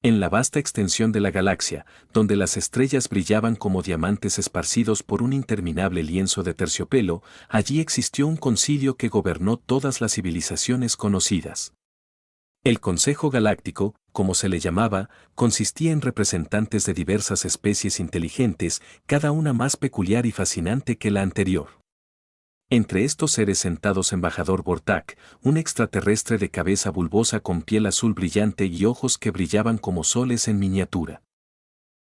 En la vasta extensión de la galaxia, donde las estrellas brillaban como diamantes esparcidos por un interminable lienzo de terciopelo, allí existió un concilio que gobernó todas las civilizaciones conocidas. El Consejo Galáctico, como se le llamaba, consistía en representantes de diversas especies inteligentes, cada una más peculiar y fascinante que la anterior. Entre estos seres sentados embajador Vortak, un extraterrestre de cabeza bulbosa con piel azul brillante y ojos que brillaban como soles en miniatura.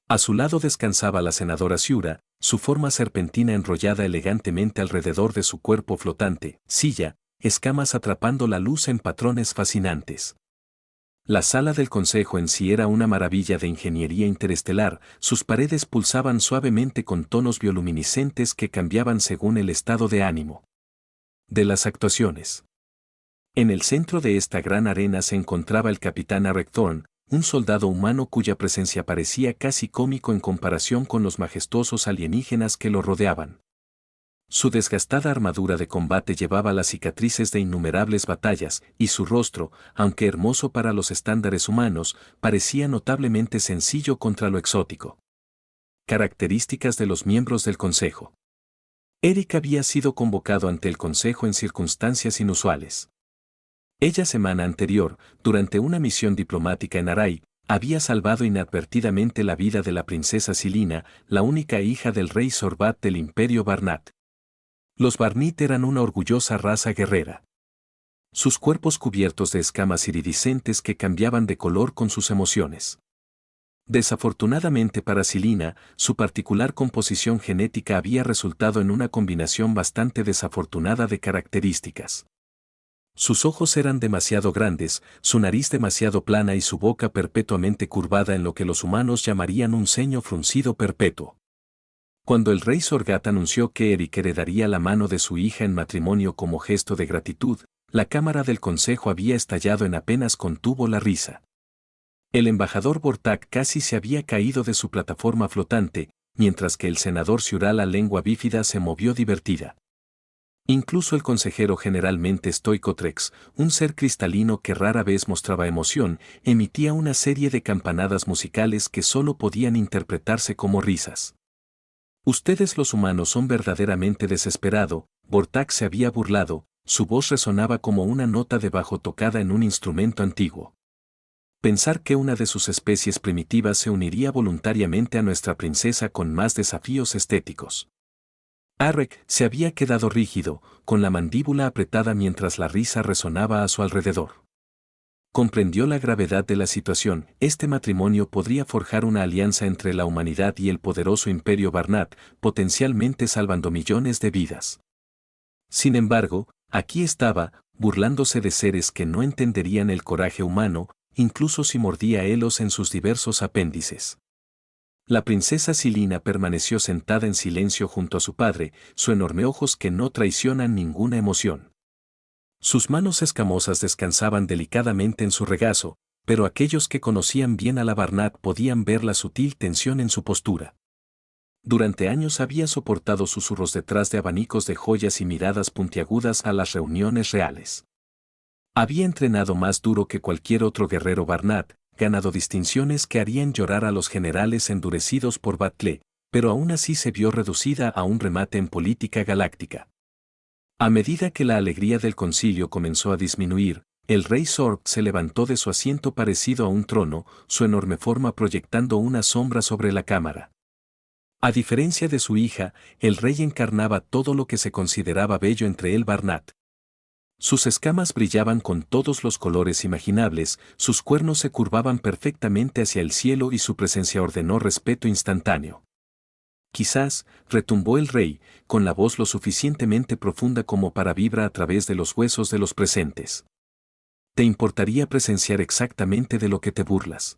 A su lado descansaba la senadora Siura, su forma serpentina enrollada elegantemente alrededor de su cuerpo flotante, silla, escamas atrapando la luz en patrones fascinantes. La sala del consejo en sí era una maravilla de ingeniería interestelar, sus paredes pulsaban suavemente con tonos bioluminiscentes que cambiaban según el estado de ánimo de las actuaciones. En el centro de esta gran arena se encontraba el capitán Arek Thorn, un soldado humano cuya presencia parecía casi cómico en comparación con los majestuosos alienígenas que lo rodeaban. Su desgastada armadura de combate llevaba las cicatrices de innumerables batallas, y su rostro, aunque hermoso para los estándares humanos, parecía notablemente sencillo contra lo exótico. Características de los miembros del Consejo. Eric había sido convocado ante el Consejo en circunstancias inusuales. Ella semana anterior, durante una misión diplomática en Aray, había salvado inadvertidamente la vida de la princesa Silina, la única hija del rey Sorbat del Imperio Barnat. Los Barnit eran una orgullosa raza guerrera. Sus cuerpos cubiertos de escamas iridiscentes que cambiaban de color con sus emociones. Desafortunadamente para Silina, su particular composición genética había resultado en una combinación bastante desafortunada de características. Sus ojos eran demasiado grandes, su nariz demasiado plana y su boca perpetuamente curvada en lo que los humanos llamarían un ceño fruncido perpetuo. Cuando el rey Sorgat anunció que Eric heredaría la mano de su hija en matrimonio como gesto de gratitud, la cámara del consejo había estallado en apenas contuvo la risa. El embajador Vortak casi se había caído de su plataforma flotante, mientras que el senador Siura la lengua bífida se movió divertida. Incluso el consejero generalmente estoico Trex, un ser cristalino que rara vez mostraba emoción, emitía una serie de campanadas musicales que solo podían interpretarse como risas. Ustedes los humanos son verdaderamente desesperado, Vortak se había burlado, su voz resonaba como una nota de bajo tocada en un instrumento antiguo. Pensar que una de sus especies primitivas se uniría voluntariamente a nuestra princesa con más desafíos estéticos. Arek se había quedado rígido, con la mandíbula apretada mientras la risa resonaba a su alrededor. Comprendió la gravedad de la situación, este matrimonio podría forjar una alianza entre la humanidad y el poderoso imperio Barnat, potencialmente salvando millones de vidas. Sin embargo, aquí estaba, burlándose de seres que no entenderían el coraje humano, incluso si mordía helos en sus diversos apéndices. La princesa Silina permaneció sentada en silencio junto a su padre, su enorme ojos que no traicionan ninguna emoción. Sus manos escamosas descansaban delicadamente en su regazo, pero aquellos que conocían bien a la Barnat podían ver la sutil tensión en su postura. Durante años había soportado susurros detrás de abanicos de joyas y miradas puntiagudas a las reuniones reales. Había entrenado más duro que cualquier otro guerrero Barnat, ganado distinciones que harían llorar a los generales endurecidos por Batle, pero aún así se vio reducida a un remate en política galáctica. A medida que la alegría del concilio comenzó a disminuir, el rey Sorg se levantó de su asiento parecido a un trono, su enorme forma proyectando una sombra sobre la cámara. A diferencia de su hija, el rey encarnaba todo lo que se consideraba bello entre el Barnat. Sus escamas brillaban con todos los colores imaginables, sus cuernos se curvaban perfectamente hacia el cielo y su presencia ordenó respeto instantáneo. Quizás, retumbó el rey, con la voz lo suficientemente profunda como para vibrar a través de los huesos de los presentes. ¿Te importaría presenciar exactamente de lo que te burlas?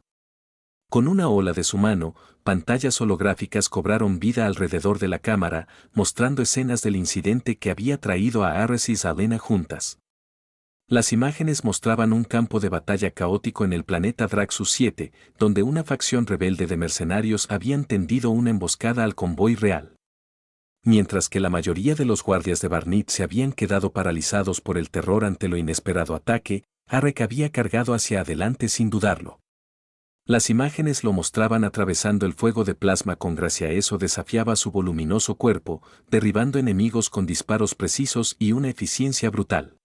Con una ola de su mano, pantallas holográficas cobraron vida alrededor de la cámara, mostrando escenas del incidente que había traído a Ares y Zalena juntas. Las imágenes mostraban un campo de batalla caótico en el planeta Draxus 7, donde una facción rebelde de mercenarios habían tendido una emboscada al convoy real. Mientras que la mayoría de los guardias de Barnit se habían quedado paralizados por el terror ante lo inesperado ataque, Arek había cargado hacia adelante sin dudarlo. Las imágenes lo mostraban atravesando el fuego de plasma con gracia. Eso desafiaba su voluminoso cuerpo, derribando enemigos con disparos precisos y una eficiencia brutal.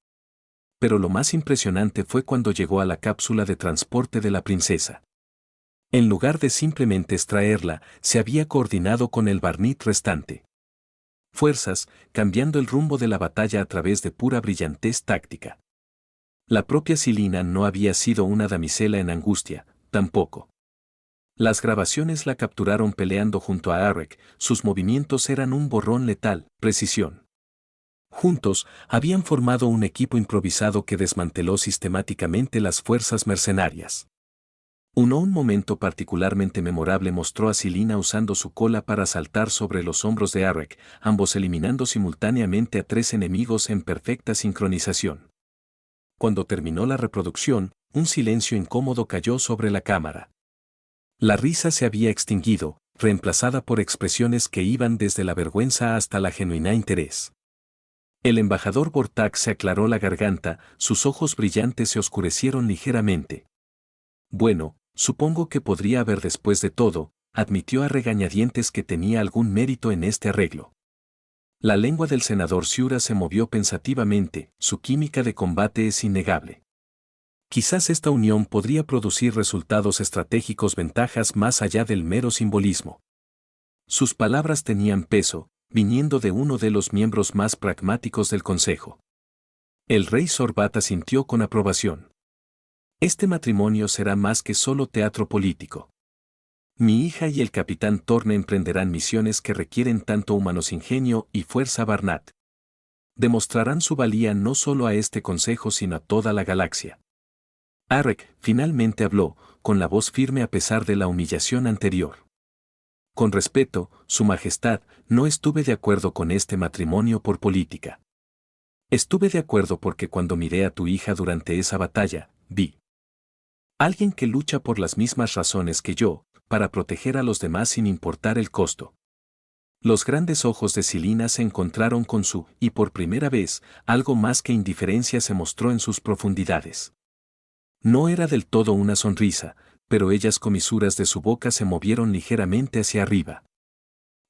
Pero lo más impresionante fue cuando llegó a la cápsula de transporte de la princesa. En lugar de simplemente extraerla, se había coordinado con el Barnit restante. Fuerzas, cambiando el rumbo de la batalla a través de pura brillantez táctica. La propia Silina no había sido una damisela en angustia, tampoco. Las grabaciones la capturaron peleando junto a Arek, sus movimientos eran un borrón letal, precisión. Juntos, habían formado un equipo improvisado que desmanteló sistemáticamente las fuerzas mercenarias. Un momento particularmente memorable mostró a Silina usando su cola para saltar sobre los hombros de Arek, ambos eliminando simultáneamente a 3 enemigos en perfecta sincronización. Cuando terminó la reproducción, un silencio incómodo cayó sobre la cámara. La risa se había extinguido, reemplazada por expresiones que iban desde la vergüenza hasta la genuina interés. El embajador Bortak se aclaró la garganta, sus ojos brillantes se oscurecieron ligeramente. Bueno, supongo que podría haber después de todo, admitió a regañadientes que tenía algún mérito en este arreglo. La lengua del senador Siura se movió pensativamente, su química de combate es innegable. Quizás esta unión podría producir resultados estratégicos, ventajas más allá del mero simbolismo. Sus palabras tenían peso, viniendo de uno de los miembros más pragmáticos del Consejo. El rey Sorbat asintió con aprobación. Este matrimonio será más que solo teatro político. Mi hija y el capitán Torne emprenderán misiones que requieren tanto humanos ingenio y fuerza Barnat. Demostrarán su valía no solo a este consejo sino a toda la galaxia. Arek finalmente habló, con la voz firme a pesar de la humillación anterior. Con respeto, Su Majestad, no estuve de acuerdo con este matrimonio por política. Estuve de acuerdo porque cuando miré a tu hija durante esa batalla, vi alguien que lucha por las mismas razones que yo, para proteger a los demás sin importar el costo. Los grandes ojos de Silina se encontraron con su, y por primera vez, algo más que indiferencia se mostró en sus profundidades. No era del todo una sonrisa, pero ellas comisuras de su boca se movieron ligeramente hacia arriba.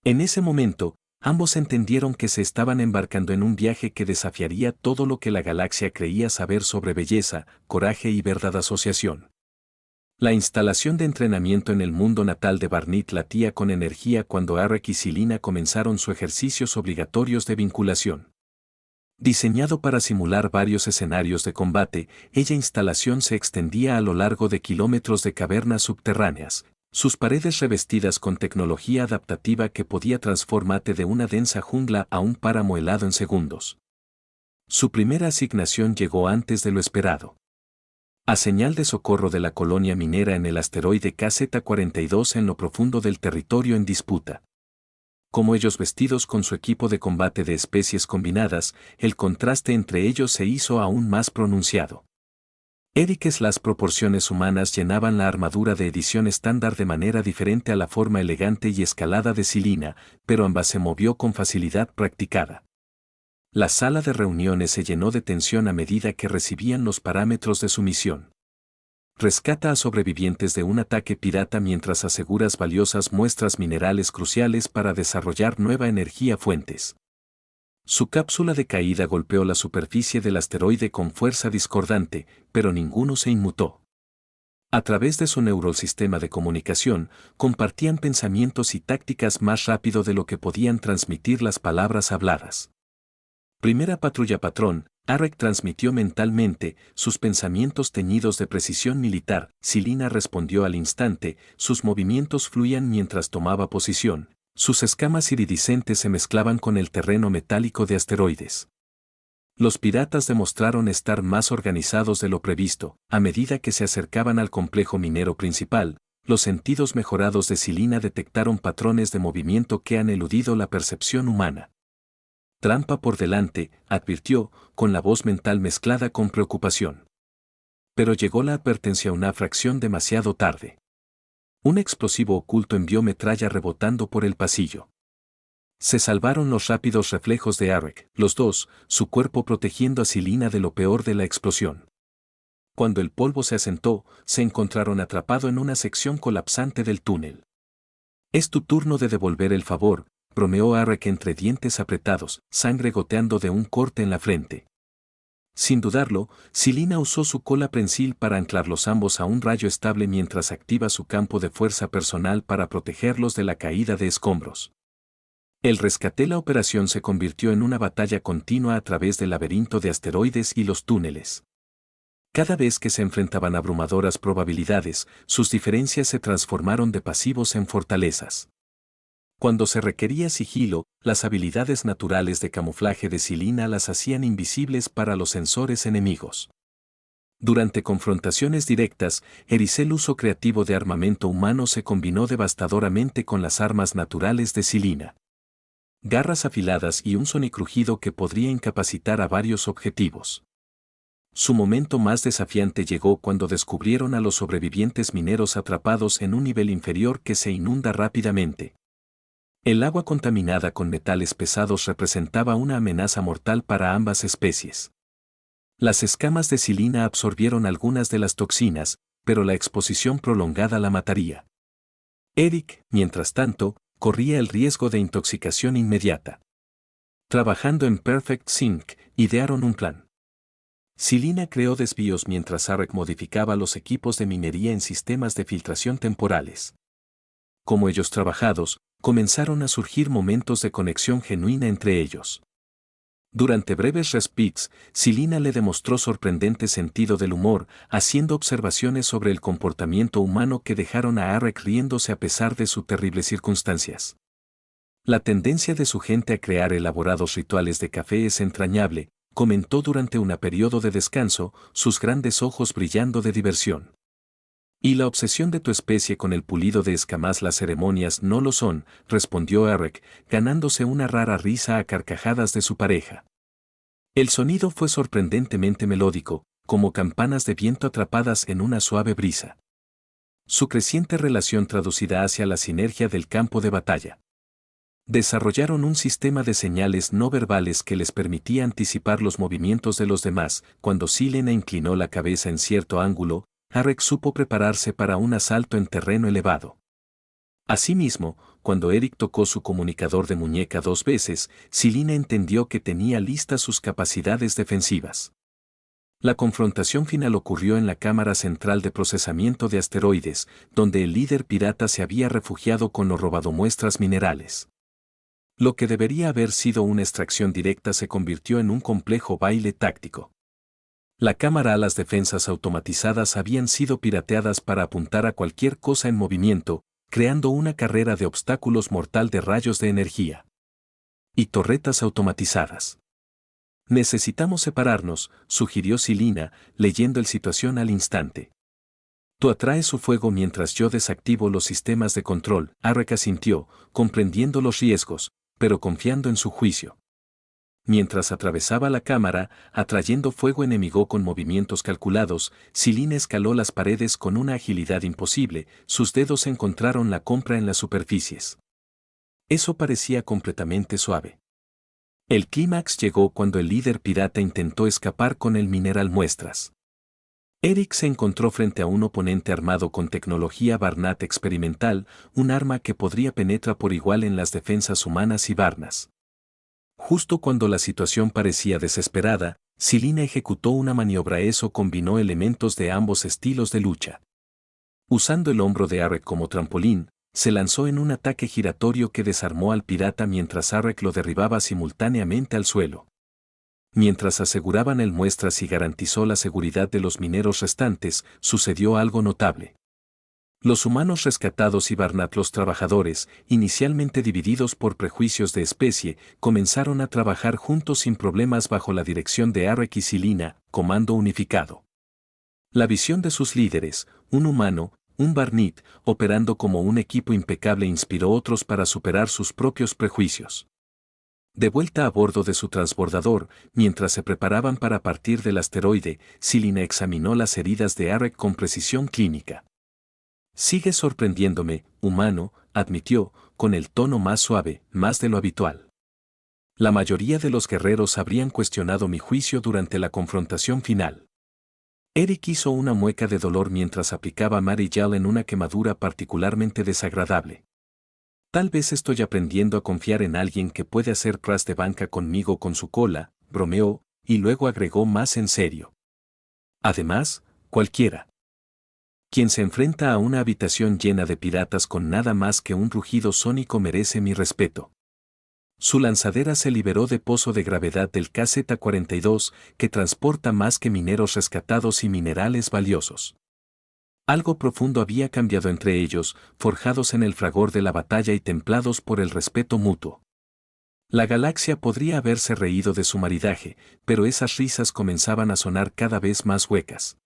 En ese momento, ambos entendieron que se estaban embarcando en un viaje que desafiaría todo lo que la galaxia creía saber sobre belleza, coraje y verdad. Asociación. La instalación de entrenamiento en el mundo natal de Barnit latía con energía cuando Arek y Silina comenzaron sus ejercicios obligatorios de vinculación. Diseñado para simular varios escenarios de combate, ella instalación se extendía a lo largo de kilómetros de cavernas subterráneas, sus paredes revestidas con tecnología adaptativa que podía transformarte de una densa jungla a un páramo helado en segundos. Su primera asignación llegó antes de lo esperado. A señal de socorro de la colonia minera en el asteroide KZ-42 en lo profundo del territorio en disputa. Como ellos vestidos con su equipo de combate de especies combinadas, el contraste entre ellos se hizo aún más pronunciado. Las proporciones humanas llenaban la armadura de edición estándar de manera diferente a la forma elegante y escalada de Silina, pero ambas se movió con facilidad practicada. La sala de reuniones se llenó de tensión a medida que recibían los parámetros de su misión. Rescata a sobrevivientes de un ataque pirata mientras aseguras valiosas muestras minerales cruciales para desarrollar nueva energía fuentes. Su cápsula de caída golpeó la superficie del asteroide con fuerza discordante, pero ninguno se inmutó. A través de su neurosistema de comunicación, compartían pensamientos y tácticas más rápido de lo que podían transmitir las palabras habladas. Primera patrulla patrón, Arek transmitió mentalmente sus pensamientos teñidos de precisión militar. Silina respondió al instante, sus movimientos fluían mientras tomaba posición, sus escamas iridiscentes se mezclaban con el terreno metálico de asteroides. Los piratas demostraron estar más organizados de lo previsto, a medida que se acercaban al complejo minero principal. Los sentidos mejorados de Silina detectaron patrones de movimiento que han eludido la percepción humana. Trampa por delante, advirtió, con la voz mental mezclada con preocupación. Pero llegó la advertencia una fracción demasiado tarde. Un explosivo oculto envió metralla rebotando por el pasillo. Se salvaron los rápidos reflejos de Arek, los dos, su cuerpo protegiendo a Silina de lo peor de la explosión. Cuando el polvo se asentó, se encontraron atrapado en una sección colapsante del túnel. «Es tu turno de devolver el favor», bromeó Arek entre dientes apretados, sangre goteando de un corte en la frente. Sin dudarlo, Silina usó su cola prensil para anclarlos ambos a un rayo estable mientras activa su campo de fuerza personal para protegerlos de la caída de escombros. El rescate. La operación se convirtió en una batalla continua a través del laberinto de asteroides y los túneles. Cada vez que se enfrentaban abrumadoras probabilidades, sus diferencias se transformaron de pasivos en fortalezas. Cuando se requería sigilo, las habilidades naturales de camuflaje de Silina las hacían invisibles para los sensores enemigos. Durante confrontaciones directas, el uso creativo de armamento humano se combinó devastadoramente con las armas naturales de Silina. Garras afiladas y un sonicrujido que podría incapacitar a varios objetivos. Su momento más desafiante llegó cuando descubrieron a los sobrevivientes mineros atrapados en un nivel inferior que se inunda rápidamente. El agua contaminada con metales pesados representaba una amenaza mortal para ambas especies. Las escamas de Silina absorbieron algunas de las toxinas, pero la exposición prolongada la mataría. Eric, mientras tanto, corría el riesgo de intoxicación inmediata. Trabajando en Perfect Sync, idearon un plan. Silina creó desvíos mientras Arek modificaba los equipos de minería en sistemas de filtración temporales. Como ellos trabajados, comenzaron a surgir momentos de conexión genuina entre ellos. Durante breves respites, Silina le demostró sorprendente sentido del humor, haciendo observaciones sobre el comportamiento humano que dejaron a Arek riéndose a pesar de sus terribles circunstancias. La tendencia de su gente a crear elaborados rituales de café es entrañable, comentó durante un periodo de descanso, sus grandes ojos brillando de diversión. «Y la obsesión de tu especie con el pulido de escamas. Las ceremonias no lo son», respondió Arek, ganándose una rara risa a carcajadas de su pareja. El sonido fue sorprendentemente melódico, como campanas de viento atrapadas en una suave brisa. Su creciente relación traducida hacia la sinergia del campo de batalla. Desarrollaron un sistema de señales no verbales que les permitía anticipar los movimientos de los demás. Cuando Silena inclinó la cabeza en cierto ángulo, Arek supo prepararse para un asalto en terreno elevado. Asimismo, cuando Eric tocó su comunicador de muñeca 2 veces, Silina entendió que tenía listas sus capacidades defensivas. La confrontación final ocurrió en la cámara central de procesamiento de asteroides, donde el líder pirata se había refugiado con los robadomuestras minerales. Lo que debería haber sido una extracción directa se convirtió en un complejo baile táctico. La cámara. Las defensas automatizadas habían sido pirateadas para apuntar a cualquier cosa en movimiento, creando una carrera de obstáculos mortal de rayos de energía. Y torretas automatizadas. «Necesitamos separarnos», sugirió Silina, leyendo la situación al instante. «Tú atraes su fuego mientras yo desactivo los sistemas de control», Arek asintió, comprendiendo los riesgos, pero confiando en su juicio. Mientras atravesaba la cámara, atrayendo fuego enemigo con movimientos calculados, Silina escaló las paredes con una agilidad imposible, sus dedos encontraron la compra en las superficies. Eso parecía completamente suave. El clímax llegó cuando el líder pirata intentó escapar con el mineral muestras. Eric se encontró frente a un oponente armado con tecnología Barnat experimental, un arma que podría penetrar por igual en las defensas humanas y Varnas. Justo cuando la situación parecía desesperada, Silina ejecutó una maniobra. Eso combinó elementos de ambos estilos de lucha. Usando el hombro de Arek como trampolín, se lanzó en un ataque giratorio que desarmó al pirata mientras Arek lo derribaba simultáneamente al suelo. Mientras aseguraban el muestras y garantizó la seguridad de los mineros restantes, sucedió algo notable. Los humanos rescatados y Barnat, los trabajadores, inicialmente divididos por prejuicios de especie, comenzaron a trabajar juntos sin problemas bajo la dirección de Arek y Silina, comando unificado. La visión de sus líderes, un humano, un Barnit, operando como un equipo impecable inspiró a otros para superar sus propios prejuicios. De vuelta a bordo de su transbordador, mientras se preparaban para partir del asteroide, Silina examinó las heridas de Arek con precisión clínica. «Sigue sorprendiéndome, humano», admitió, con el tono más suave, más de lo habitual. La mayoría de los guerreros habrían cuestionado mi juicio durante la confrontación final. Eric hizo una mueca de dolor mientras aplicaba Mary Jell en una quemadura particularmente desagradable. Tal vez estoy aprendiendo a confiar en alguien que puede hacer crash de banca conmigo con su cola, bromeó, y luego agregó más en serio. Además, cualquiera quien se enfrenta a una habitación llena de piratas con nada más que un rugido sónico merece mi respeto. Su lanzadera se liberó de pozo de gravedad del KZ-42, que transporta más que mineros rescatados y minerales valiosos. Algo profundo había cambiado entre ellos, forjados en el fragor de la batalla y templados por el respeto mutuo. La galaxia podría haberse reído de su maridaje, pero esas risas comenzaban a sonar cada vez más huecas.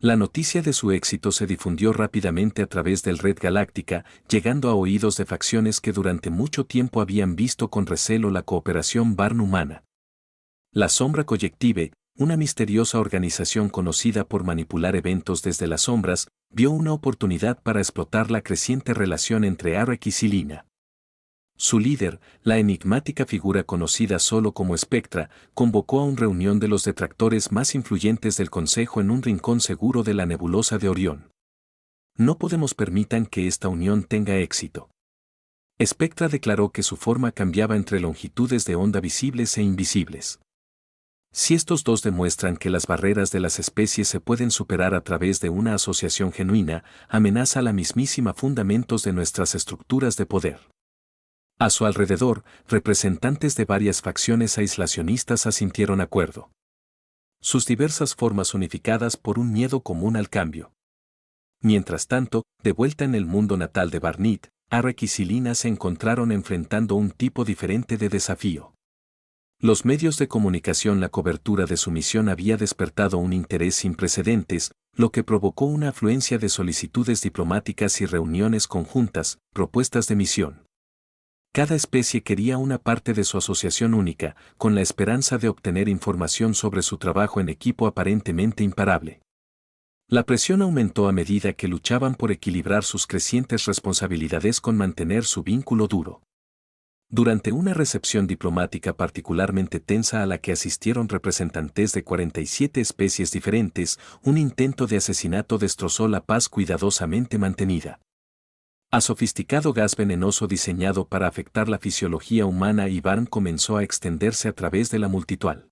La noticia de su éxito se difundió rápidamente a través del Red Galáctica, llegando a oídos de facciones que durante mucho tiempo habían visto con recelo la cooperación Barn-humana. La Sombra Collective, una misteriosa organización conocida por manipular eventos desde las sombras, vio una oportunidad para explotar la creciente relación entre Arek y Silina. Su líder, la enigmática figura conocida solo como Spectra, convocó a una reunión de los detractores más influyentes del Consejo en un rincón seguro de la nebulosa de Orión. No podemos permitir que esta unión tenga éxito. Spectra declaró que su forma cambiaba entre longitudes de onda visibles e invisibles. Si estos dos demuestran que las barreras de las especies se pueden superar a través de una asociación genuina, amenaza la mismísima fundamentos de nuestras estructuras de poder. A su alrededor, representantes de varias facciones aislacionistas asintieron acuerdo. Sus diversas formas unificadas por un miedo común al cambio. Mientras tanto, de vuelta en el mundo natal de Barnit, Arek y Silina se encontraron enfrentando un tipo diferente de desafío. Los medios de comunicación. La cobertura de su misión había despertado un interés sin precedentes, lo que provocó una afluencia de solicitudes diplomáticas y reuniones conjuntas, propuestas de misión. Cada especie quería una parte de su asociación única, con la esperanza de obtener información sobre su trabajo en equipo aparentemente imparable. La presión aumentó a medida que luchaban por equilibrar sus crecientes responsabilidades con mantener su vínculo duro. Durante una recepción diplomática particularmente tensa a la que asistieron representantes de 47 especies diferentes, un intento de asesinato destrozó la paz cuidadosamente mantenida. A sofisticado gas venenoso diseñado para afectar la fisiología humana y Barn comenzó a extenderse a través de la multitud.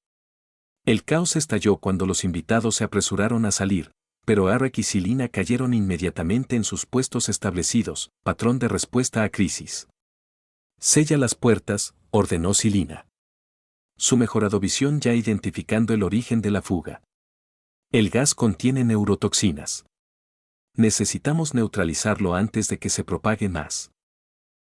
El caos estalló cuando los invitados se apresuraron a salir, pero Arek y Silina cayeron inmediatamente en sus puestos establecidos, patrón de respuesta a crisis. Sella las puertas, ordenó Silina. Su mejorado visión ya identificando el origen de la fuga. El gas contiene neurotoxinas. Necesitamos neutralizarlo antes de que se propague más.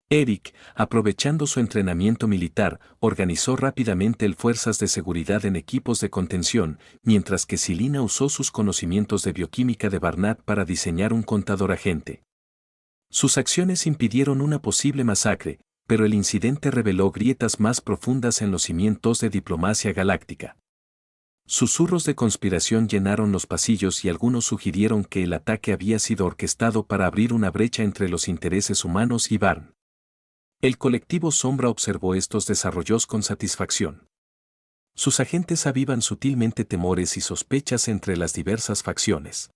Eric, aprovechando su entrenamiento militar, organizó rápidamente el fuerzas de seguridad en equipos de contención, mientras que Silina usó sus conocimientos de bioquímica de Barnat para diseñar un contador agente. Sus acciones impidieron una posible masacre, pero el incidente reveló grietas más profundas en los cimientos de diplomacia galáctica. Susurros de conspiración llenaron los pasillos y algunos sugirieron que el ataque había sido orquestado para abrir una brecha entre los intereses humanos y Barn. El colectivo Sombra observó estos desarrollos con satisfacción. Sus agentes avivan sutilmente temores y sospechas entre las diversas facciones.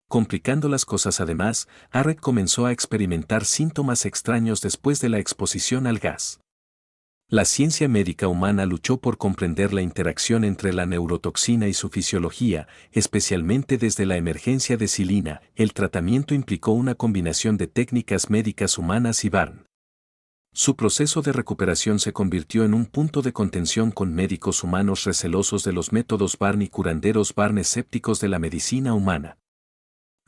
Complicando las cosas además, Arek comenzó a experimentar síntomas extraños después de la exposición al gas. La ciencia médica humana luchó por comprender la interacción entre la neurotoxina y su fisiología, especialmente desde la emergencia de Silina. El tratamiento implicó una combinación de técnicas médicas humanas y Barn. Su proceso de recuperación se convirtió en un punto de contención con médicos humanos recelosos de los métodos Barn y curanderos Barn escépticos de la medicina humana.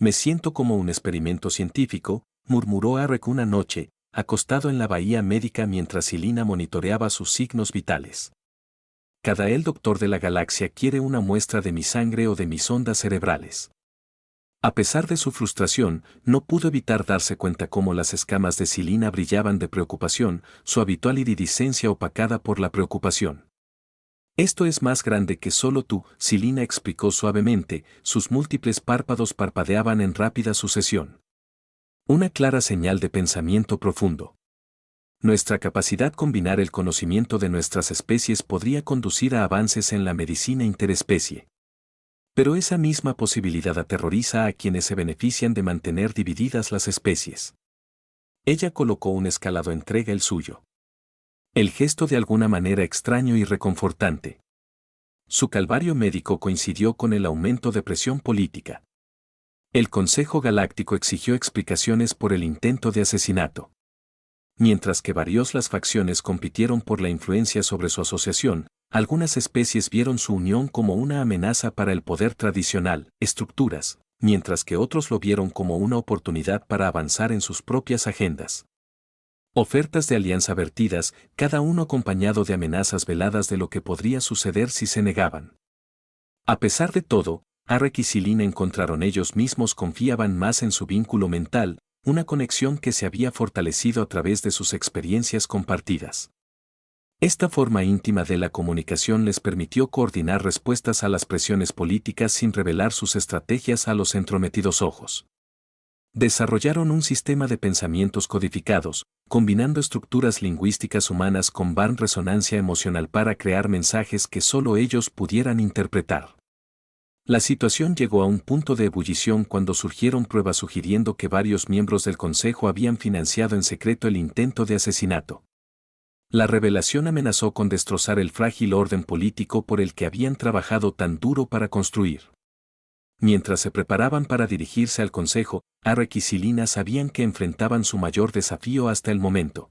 Me siento como un experimento científico, murmuró Arek una noche, acostado en la bahía médica mientras Silina monitoreaba sus signos vitales. Cada doctor de la galaxia quiere una muestra de mi sangre o de mis ondas cerebrales. A pesar de su frustración, no pudo evitar darse cuenta cómo las escamas de Silina brillaban de preocupación, su habitual iridiscencia opacada por la preocupación. Esto es más grande que solo tú, Silina explicó suavemente, sus múltiples párpados parpadeaban en rápida sucesión. Una clara señal de pensamiento profundo. Nuestra capacidad combinar el conocimiento de nuestras especies podría conducir a avances en la medicina interespecie. Pero esa misma posibilidad aterroriza a quienes se benefician de mantener divididas las especies. Ella colocó un escalado entre el suyo. El gesto de alguna manera extraño y reconfortante. Su calvario médico coincidió con el aumento de presión política. El Consejo Galáctico exigió explicaciones por el intento de asesinato. Mientras que varias facciones compitieron por la influencia sobre su asociación, algunas especies vieron su unión como una amenaza para el poder tradicional, estructuras, mientras que otros lo vieron como una oportunidad para avanzar en sus propias agendas. Ofertas de alianza vertidas, cada uno acompañado de amenazas veladas de lo que podría suceder si se negaban. A pesar de todo, Arek y Silina encontraron ellos mismos confiaban más en su vínculo mental, una conexión que se había fortalecido a través de sus experiencias compartidas. Esta forma íntima de la comunicación les permitió coordinar respuestas a las presiones políticas sin revelar sus estrategias a los entrometidos ojos. Desarrollaron un sistema de pensamientos codificados, combinando estructuras lingüísticas humanas con resonancia emocional para crear mensajes que solo ellos pudieran interpretar. La situación llegó a un punto de ebullición cuando surgieron pruebas sugiriendo que varios miembros del Consejo habían financiado en secreto el intento de asesinato. La revelación amenazó con destrozar el frágil orden político por el que habían trabajado tan duro para construir. Mientras se preparaban para dirigirse al Consejo, Arek y Silina sabían que enfrentaban su mayor desafío hasta el momento.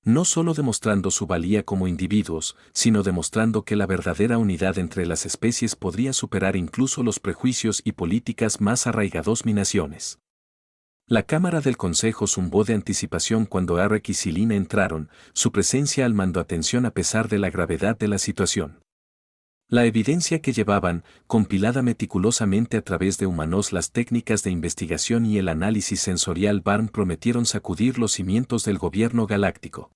No solo demostrando su valía como individuos, sino demostrando que la verdadera unidad entre las especies podría superar incluso los prejuicios y políticas más arraigados naciones. La cámara del consejo zumbó de anticipación cuando Arek y Silina entraron, su presencia al mando atención a pesar de la gravedad de la situación. La evidencia que llevaban, compilada meticulosamente a través de humanos, las técnicas de investigación y el análisis sensorial Barn prometieron sacudir los cimientos del gobierno galáctico.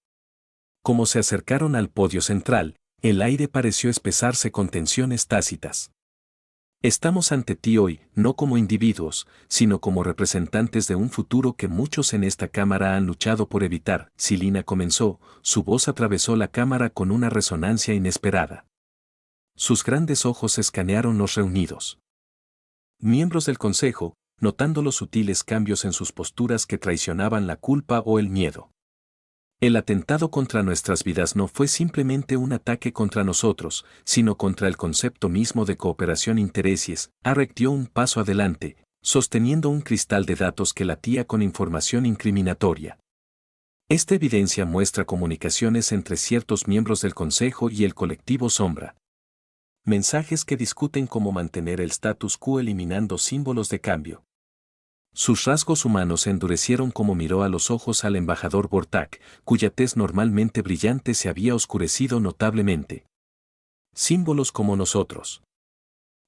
Como se acercaron al podio central, el aire pareció espesarse con tensiones tácitas. Estamos ante ti hoy, no como individuos, sino como representantes de un futuro que muchos en esta cámara han luchado por evitar. Silina comenzó, su voz atravesó la cámara con una resonancia inesperada. Sus grandes ojos escanearon los reunidos. Miembros del consejo, notando los sutiles cambios en sus posturas que traicionaban la culpa o el miedo. El atentado contra nuestras vidas no fue simplemente un ataque contra nosotros, sino contra el concepto mismo de cooperación intereses. Arek dio un paso adelante, sosteniendo un cristal de datos que latía con información incriminatoria. Esta evidencia muestra comunicaciones entre ciertos miembros del Consejo y el colectivo Sombra. Mensajes que discuten cómo mantener el status quo eliminando símbolos de cambio. Sus rasgos humanos se endurecieron como miró a los ojos al embajador Vortak, cuya tez normalmente brillante se había oscurecido notablemente. Símbolos como nosotros.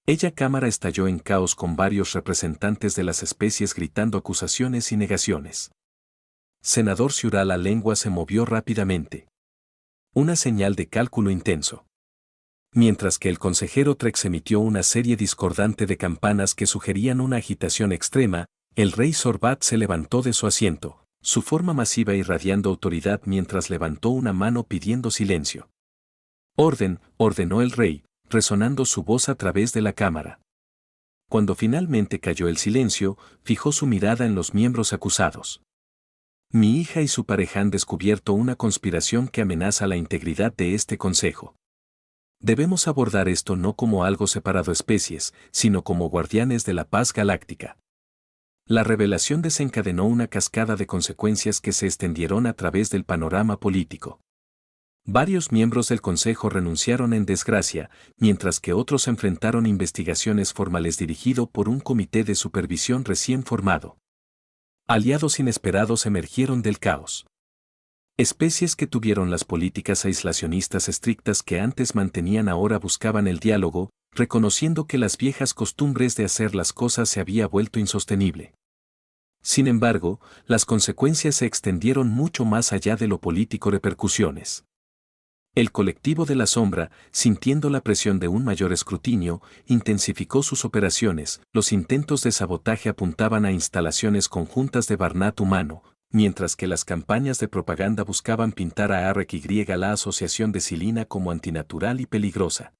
Ella cámara estalló en caos con varios representantes de las especies gritando acusaciones y negaciones. Senador Ciural, la lengua se movió rápidamente. Una señal de cálculo intenso. Mientras que el consejero Trex emitió una serie discordante de campanas que sugerían una agitación extrema, el rey Sorbat se levantó de su asiento, su forma masiva irradiando autoridad mientras levantó una mano pidiendo silencio. Orden, ordenó el rey, resonando su voz a través de la cámara. Cuando finalmente cayó el silencio, fijó su mirada en los miembros acusados. Mi hija y su pareja han descubierto una conspiración que amenaza la integridad de este consejo. Debemos abordar esto no como algo separado especies, sino como guardianes de la paz galáctica. La revelación desencadenó una cascada de consecuencias que se extendieron a través del panorama político. Varios miembros del Consejo renunciaron en desgracia, mientras que otros enfrentaron investigaciones formales dirigido por un comité de supervisión recién formado. Aliados inesperados emergieron del caos. Especies que tuvieron las políticas aislacionistas estrictas que antes mantenían ahora buscaban el diálogo, reconociendo que las viejas costumbres de hacer las cosas se había vuelto insostenible. Sin embargo, las consecuencias se extendieron mucho más allá de lo político repercusiones. El colectivo de la sombra, sintiendo la presión de un mayor escrutinio, intensificó sus operaciones. Los intentos de sabotaje apuntaban a instalaciones conjuntas de Barnat humano, mientras que las campañas de propaganda buscaban pintar a Arek y la asociación de Silina como antinatural y peligrosa.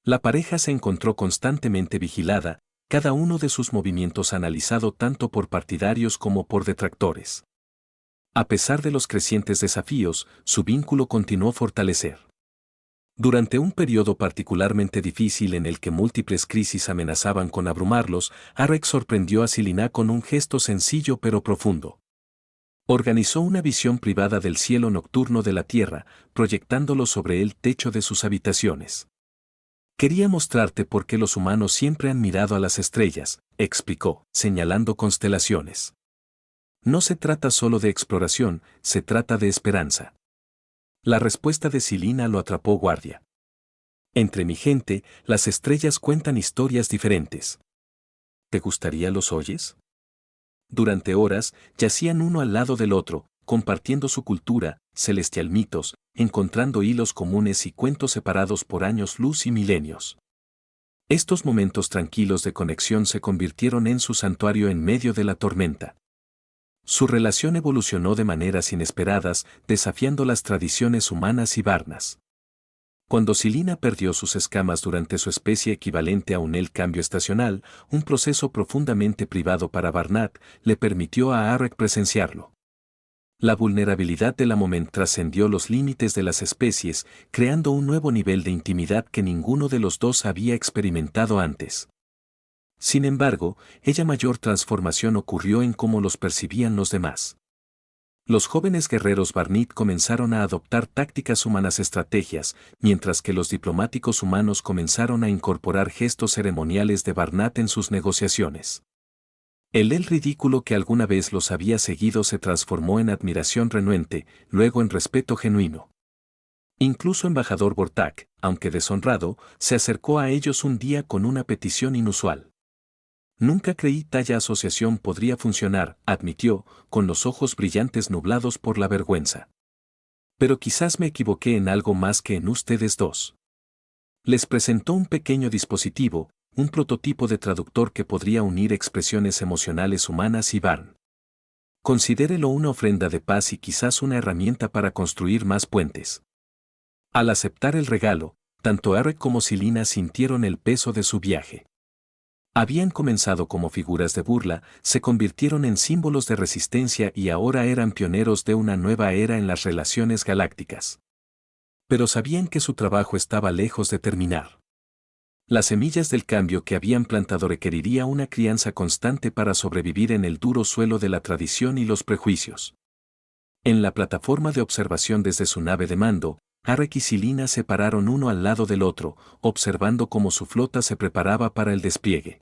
La pareja se encontró constantemente vigilada, cada uno de sus movimientos analizado tanto por partidarios como por detractores. A pesar de los crecientes desafíos, su vínculo continuó fortalecer. Durante un periodo particularmente difícil en el que múltiples crisis amenazaban con abrumarlos, Arek sorprendió a Silina con un gesto sencillo pero profundo. Organizó una visión privada del cielo nocturno de la Tierra, proyectándolo sobre el techo de sus habitaciones. Quería mostrarte por qué los humanos siempre han mirado a las estrellas, explicó, señalando constelaciones. No se trata solo de exploración, se trata de esperanza. La respuesta de Silina lo atrapó guardia. Entre mi gente, las estrellas cuentan historias diferentes. ¿Te gustaría los oyes? Durante horas, yacían uno al lado del otro, compartiendo su cultura, celestial mitos, encontrando hilos comunes y cuentos separados por años luz y milenios. Estos momentos tranquilos de conexión se convirtieron en su santuario en medio de la tormenta. Su relación evolucionó de maneras inesperadas, desafiando las tradiciones humanas y varnas. Cuando Silina perdió sus escamas durante su especie equivalente a un cambio estacional, un proceso profundamente privado para Barnat, le permitió a Arek presenciarlo. La vulnerabilidad de la Moment trascendió los límites de las especies, creando un nuevo nivel de intimidad que ninguno de los dos había experimentado antes. Sin embargo, ella mayor transformación ocurrió en cómo los percibían los demás. Los jóvenes guerreros Barnit comenzaron a adoptar tácticas humanas estrategias, mientras que los diplomáticos humanos comenzaron a incorporar gestos ceremoniales de Barnat en sus negociaciones. El ridículo que alguna vez los había seguido se transformó en admiración renuente, luego en respeto genuino. Incluso embajador Bortak, aunque deshonrado, se acercó a ellos un día con una petición inusual. Nunca creí talla asociación podría funcionar, admitió, con los ojos brillantes nublados por la vergüenza. Pero quizás me equivoqué en algo más que en ustedes dos. Les presentó un pequeño dispositivo, un prototipo de traductor que podría unir expresiones emocionales humanas y Barn. Considérelo una ofrenda de paz y quizás una herramienta para construir más puentes. Al aceptar el regalo, tanto Arek como Silina sintieron el peso de su viaje. Habían comenzado como figuras de burla, se convirtieron en símbolos de resistencia y ahora eran pioneros de una nueva era en las relaciones galácticas. Pero sabían que su trabajo estaba lejos de terminar. Las semillas del cambio que habían plantado requeriría una crianza constante para sobrevivir en el duro suelo de la tradición y los prejuicios. En la plataforma de observación desde su nave de mando, Arek y Silina se pararon uno al lado del otro, observando cómo su flota se preparaba para el despliegue.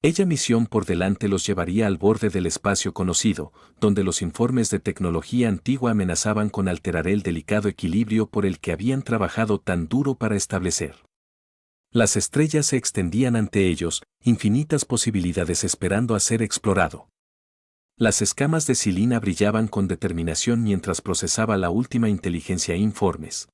Ella misión por delante los llevaría al borde del espacio conocido, donde los informes de tecnología antigua amenazaban con alterar el delicado equilibrio por el que habían trabajado tan duro para establecer. Las estrellas se extendían ante ellos, infinitas posibilidades esperando a ser explorado. Las escamas de Silina brillaban con determinación mientras procesaba la última inteligencia e informes.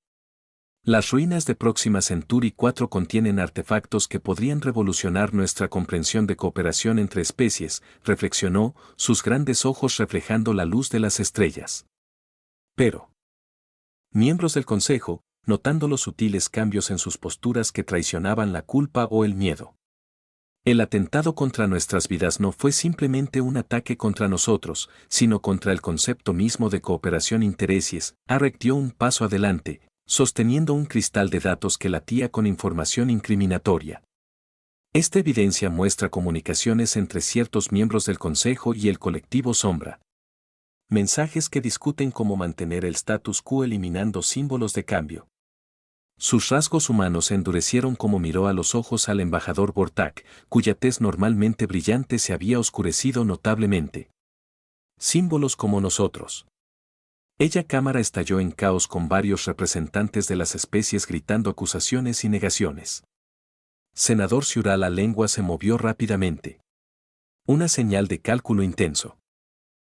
Las ruinas de Próxima Centauri 4 contienen artefactos que podrían revolucionar nuestra comprensión de cooperación entre especies, reflexionó, sus grandes ojos reflejando la luz de las estrellas. Pero miembros del Consejo, notando los sutiles cambios en sus posturas que traicionaban la culpa o el miedo. El atentado contra nuestras vidas no fue simplemente un ataque contra nosotros, sino contra el concepto mismo de cooperación intereses. Arek dio un paso adelante, sosteniendo un cristal de datos que latía con información incriminatoria. Esta evidencia muestra comunicaciones entre ciertos miembros del Consejo y el colectivo Sombra. Mensajes que discuten cómo mantener el status quo eliminando símbolos de cambio. Sus rasgos humanos se endurecieron como miró a los ojos al embajador Bortak, cuya tez normalmente brillante se había oscurecido notablemente. Símbolos como nosotros. Ella cámara estalló en caos con varios representantes de las especies gritando acusaciones y negaciones. Senador Ciura la lengua se movió rápidamente. Una señal de cálculo intenso.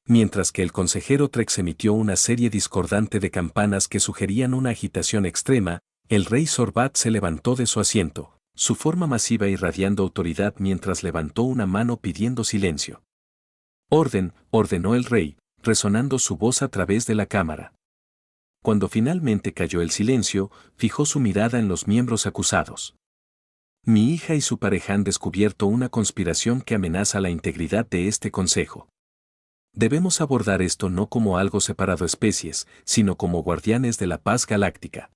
Mientras que el consejero Trex emitió una serie discordante de campanas que sugerían una agitación extrema, el rey Sorbat se levantó de su asiento, su forma masiva irradiando autoridad mientras levantó una mano pidiendo silencio. Orden, ordenó el rey, resonando su voz a través de la cámara. Cuando finalmente cayó el silencio, fijó su mirada en los miembros acusados. Mi hija y su pareja han descubierto una conspiración que amenaza la integridad de este consejo. Debemos abordar esto no como algo separado especies, sino como guardianes de la paz galáctica.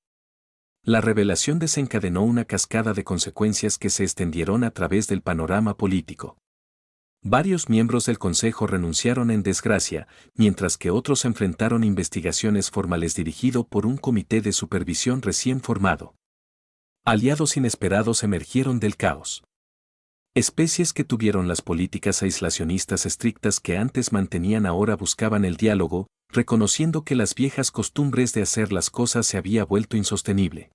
La revelación desencadenó una cascada de consecuencias que se extendieron a través del panorama político. Varios miembros del Consejo renunciaron en desgracia, mientras que otros enfrentaron investigaciones formales dirigido por un comité de supervisión recién formado. Aliados inesperados emergieron del caos. Especies que tuvieron las políticas aislacionistas estrictas que antes mantenían ahora buscaban el diálogo, reconociendo que las viejas costumbres de hacer las cosas se había vuelto insostenible.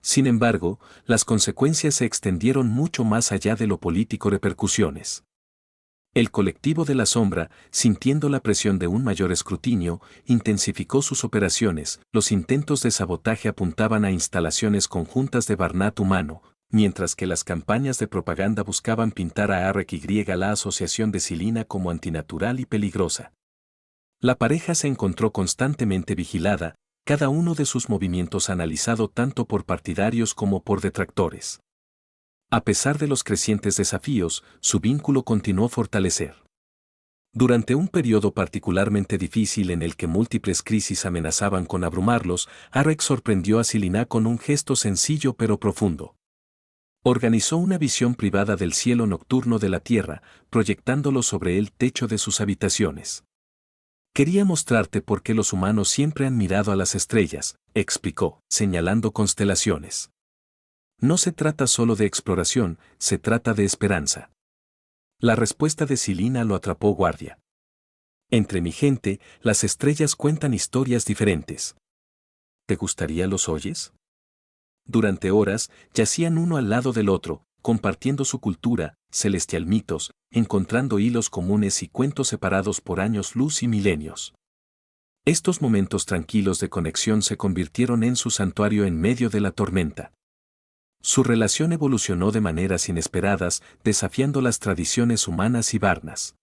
Sin embargo, las consecuencias se extendieron mucho más allá de lo político repercusiones. El colectivo de la sombra, sintiendo la presión de un mayor escrutinio, intensificó sus operaciones. Los intentos de sabotaje apuntaban a instalaciones conjuntas de Barnat humano, mientras que las campañas de propaganda buscaban pintar a AREC-Y la asociación de Silina como antinatural y peligrosa. La pareja se encontró constantemente vigilada, cada uno de sus movimientos analizado tanto por partidarios como por detractores. A pesar de los crecientes desafíos, su vínculo continuó fortalecer. Durante un periodo particularmente difícil en el que múltiples crisis amenazaban con abrumarlos, AREC sorprendió a Silina con un gesto sencillo pero profundo. Organizó una visión privada del cielo nocturno de la Tierra, proyectándolo sobre el techo de sus habitaciones. Quería mostrarte por qué los humanos siempre han mirado a las estrellas, explicó, señalando constelaciones. No se trata solo de exploración, se trata de esperanza. La respuesta de Silina lo atrapó guardia. Entre mi gente, las estrellas cuentan historias diferentes. ¿Te gustaría los oyes? Durante horas, yacían uno al lado del otro, compartiendo su cultura, celestial mitos, encontrando hilos comunes y cuentos separados por años luz y milenios. Estos momentos tranquilos de conexión se convirtieron en su santuario en medio de la tormenta. Su relación evolucionó de maneras inesperadas, desafiando las tradiciones humanas y varnas.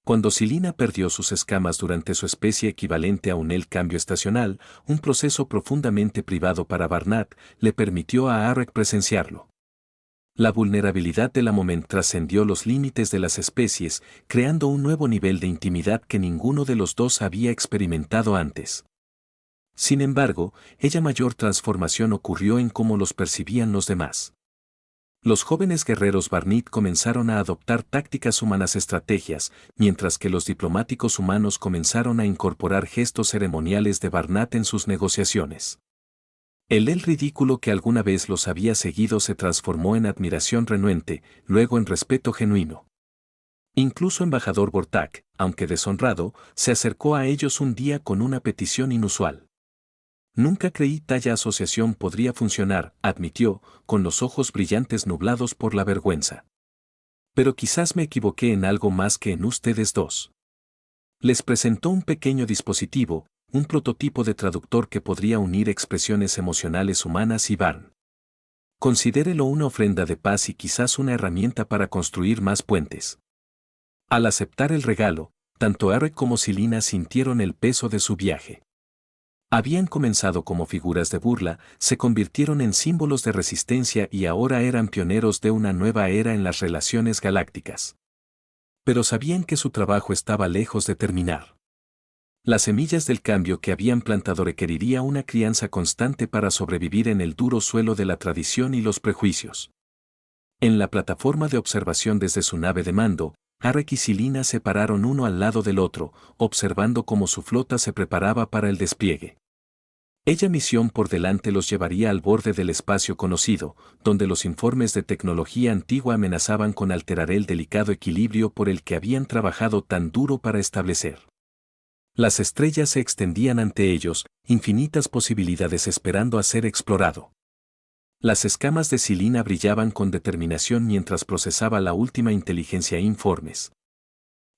Cuando Silina perdió sus escamas durante su especie equivalente a un cambio estacional, un proceso profundamente privado para Barnat, le permitió a AREC presenciarlo. La vulnerabilidad de la Moment trascendió los límites de las especies, creando un nuevo nivel de intimidad que ninguno de los dos había experimentado antes. Sin embargo, ella mayor transformación ocurrió en cómo los percibían los demás. Los jóvenes guerreros Barnit comenzaron a adoptar tácticas humanas estrategias, mientras que los diplomáticos humanos comenzaron a incorporar gestos ceremoniales de Barnat en sus negociaciones. El ridículo que alguna vez los había seguido se transformó en admiración renuente, luego en respeto genuino. Incluso embajador Bortak, aunque deshonrado, se acercó a ellos un día con una petición inusual. Nunca creí talla asociación podría funcionar, admitió, con los ojos brillantes nublados por la vergüenza. Pero quizás me equivoqué en algo más que en ustedes dos. Les presentó un pequeño dispositivo, un prototipo de traductor que podría unir expresiones emocionales humanas y Barn. Considérelo una ofrenda de paz y quizás una herramienta para construir más puentes. Al aceptar el regalo, tanto AREC como Silina sintieron el peso de su viaje. Habían comenzado como figuras de burla, se convirtieron en símbolos de resistencia y ahora eran pioneros de una nueva era en las relaciones galácticas. Pero sabían que su trabajo estaba lejos de terminar. Las semillas del cambio que habían plantado requeriría una crianza constante para sobrevivir en el duro suelo de la tradición y los prejuicios. En la plataforma de observación desde su nave de mando, AREC y Silina se pararon uno al lado del otro, observando cómo su flota se preparaba para el despliegue. Ella misión por delante los llevaría al borde del espacio conocido, donde los informes de tecnología antigua amenazaban con alterar el delicado equilibrio por el que habían trabajado tan duro para establecer. Las estrellas se extendían ante ellos, infinitas posibilidades esperando a ser explorado. Las escamas de Silina brillaban con determinación mientras procesaba la última inteligencia e informes.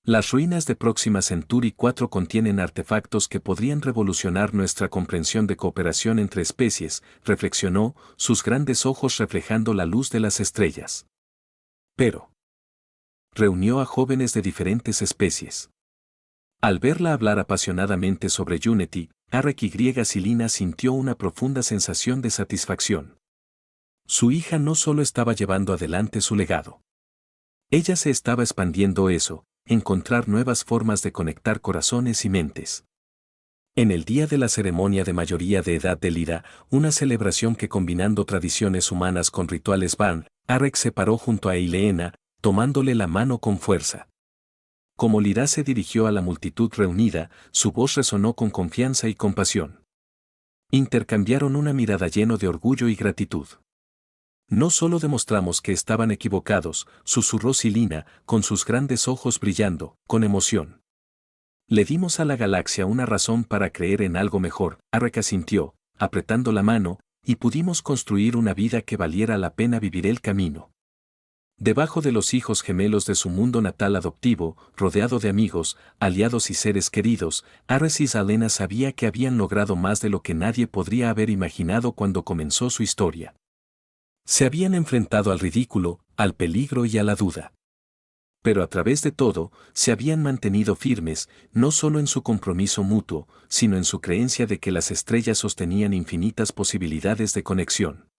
Las ruinas de Próxima Centauri 4 contienen artefactos que podrían revolucionar nuestra comprensión de cooperación entre especies, reflexionó, sus grandes ojos reflejando la luz de las estrellas. Pero reunió a jóvenes de diferentes especies. Al verla hablar apasionadamente sobre Unity, AREC-Y Silina sintió una profunda sensación de satisfacción. Su hija no solo estaba llevando adelante su legado. Ella se estaba expandiendo eso, encontrar nuevas formas de conectar corazones y mentes. En el día de la ceremonia de mayoría de edad de Lyra, una celebración que combinando tradiciones humanas con rituales Van, Arek se paró junto a Eileena, tomándole la mano con fuerza. Como Lyra se dirigió a la multitud reunida, su voz resonó con confianza y compasión. Intercambiaron una mirada lleno de orgullo y gratitud. No solo demostramos que estaban equivocados, susurró Silina, con sus grandes ojos brillando, con emoción. Le dimos a la galaxia una razón para creer en algo mejor, Arek asintió, apretando la mano, y pudimos construir una vida que valiera la pena vivir el camino. Debajo de los hijos gemelos de su mundo natal adoptivo, rodeado de amigos, aliados y seres queridos, Ares y Zalena sabía que habían logrado más de lo que nadie podría haber imaginado cuando comenzó su historia. Se habían enfrentado al ridículo, al peligro y a la duda. Pero a través de todo, se habían mantenido firmes, no solo en su compromiso mutuo, sino en su creencia de que las estrellas sostenían infinitas posibilidades de conexión.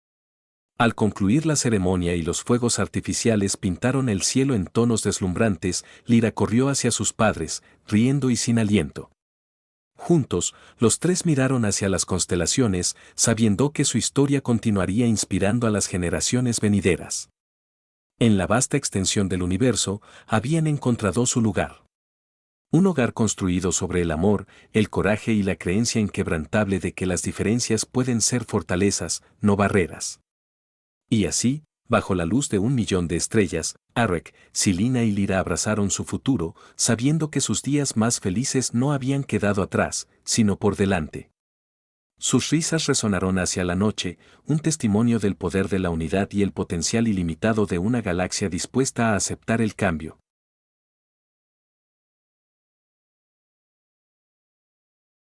Al concluir la ceremonia y los fuegos artificiales pintaron el cielo en tonos deslumbrantes, Lyra corrió hacia sus padres, riendo y sin aliento. Juntos, los tres miraron hacia las constelaciones, sabiendo que su historia continuaría inspirando a las generaciones venideras. En la vasta extensión del universo, habían encontrado su lugar. Un hogar construido sobre el amor, el coraje y la creencia inquebrantable de que las diferencias pueden ser fortalezas, no barreras. Y así, bajo la luz de 1.000.000 de estrellas, Arek, Silina y Lyra abrazaron su futuro, sabiendo que sus días más felices no habían quedado atrás, sino por delante. Sus risas resonaron hacia la noche, un testimonio del poder de la unidad y el potencial ilimitado de una galaxia dispuesta a aceptar el cambio.